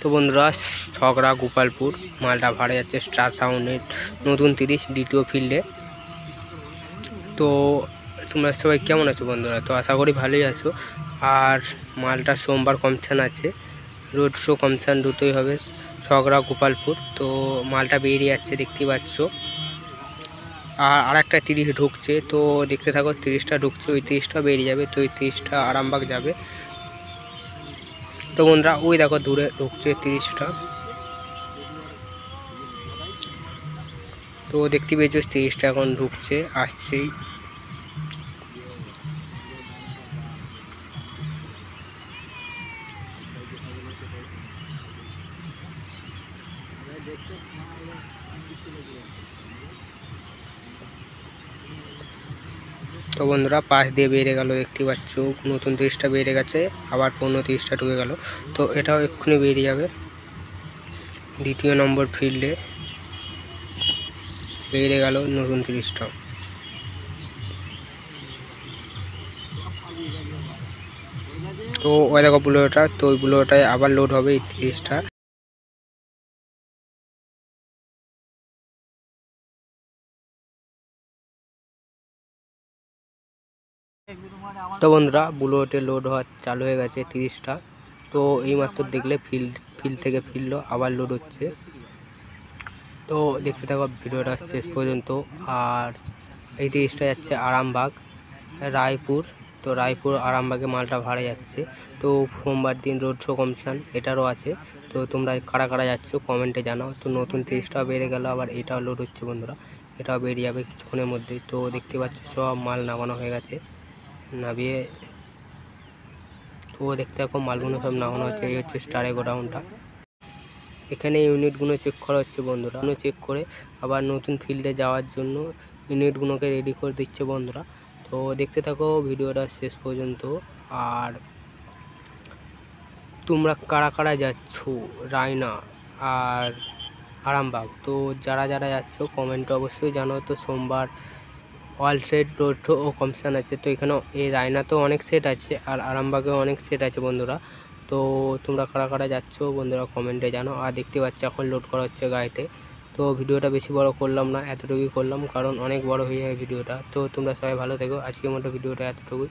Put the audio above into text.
তো বন্ধুরা, ছগড়া গোপালপুর মালটা ভাড়া যাচ্ছে স্টার সাউন্ডের নতুন 30 দ্বিতীয় ফিল্ডে। তো তোমরা সবাই কেমন আছো বন্ধুরা? তো আশা করি ভালোই আছো। আর মালটা সোমবার কমিশন আছে, রোড শো কমিশন দুটোই হবে ছগড়া গোপালপুর। তো মালটা বেরিয়ে যাচ্ছে দেখতেই পাচ্ছ। আর একটা 30 ঢুকছে, তো দেখতে থাকো। 30টা ঢুকছে, ওই 30টা বেরিয়ে যাবে, তো ওই 30টা আরামবাগ যাবে। তো বন্ধুরা ওই দেখো দূরে ঢুকছে 30টা। তো দেখতে পেয়েছো 30টা এখন ঢুকছে, আসছেই। তো বন্ধুরা পাশ দিয়ে বেড়ে গেল, দেখতে পাচ্ছ নতুন 30টা বেড়ে গেছে, আবার 30টা ঢুকে গেল। তো এটাও এক্ষুনি বেরিয়ে যাবে দ্বিতীয় নম্বর ফিল্ডে। বেড়ে গেল নতুন 30টা। তো ওই দেখো বুলোটা, তো ওই বুলোটায় আবার লোড হবে এই 30টা। তো বন্ধুরা বুলেটে লোড হওয়া চালু হয়ে গেছে 30টা। তো এইমাত্র দেখলে ফিল্ড থেকে ফিরলো, আবার লোড হচ্ছে। তো দেখতে থাকো ভিডিওটা শেষ পর্যন্ত। আর এই 30টা যাচ্ছে আরামবাগ রায়পুর। তো রায়পুর আরামবাগে মালটা ভাড়া যাচ্ছে। তো সোমবার দিন রোড শো কমিশন এটারও আছে। তো তোমরা কারা কারা যাচ্ছ কমেন্টে জানাও। তো নতুন 30টা বেড়ে গেল, আবার এটাও লোড হচ্ছে বন্ধুরা, এটাও বেরিয়ে যাবে কিছুক্ষণের মধ্যেই। তো দেখতে পাচ্ছ সব মাল নামানো হয়ে গেছে, নামিয়ে। তো দেখতে থাকো মালগুলো সব নামানো হচ্ছে। এই হচ্ছে স্টারে গোডাউনটা। এখানে ইউনিটগুলো চেক করা হচ্ছে বন্ধুরা, চেক করে আবার নতুন ফিল্ডে যাওয়ার জন্য ইউনিটগুলোকে রেডি করে দিচ্ছে বন্ধুরা। তো দেখতে থাকো ভিডিওটা শেষ পর্যন্ত। আর তোমরা কারা কারা যাচ্ছ রায়না আর আরামবাগ, তো যারা যারা যাচ্ছ কমেন্টে অবশ্যই জানো। তো সোমবার অল সেট রোড শো ও কমিশন আছে। তো এখানেও এই রায়নাতেও অনেক সেট আছে, আর আরামবাগেও অনেক সেট আছে বন্ধুরা। তো তোমরা কারা কারা যাচ্ছ বন্ধুরা কমেন্টে জানো। আর দেখতে পাচ্ছ এখন লোড করা হচ্ছে গাড়িতে। তো ভিডিওটা বেশি বড় করলাম না, এতটুকুই করলাম, কারণ অনেক বড় হয়ে যায় ভিডিওটা। তো তোমরা সবাই ভালো থেকো, আজকের মতো ভিডিওটা এতটুকুই।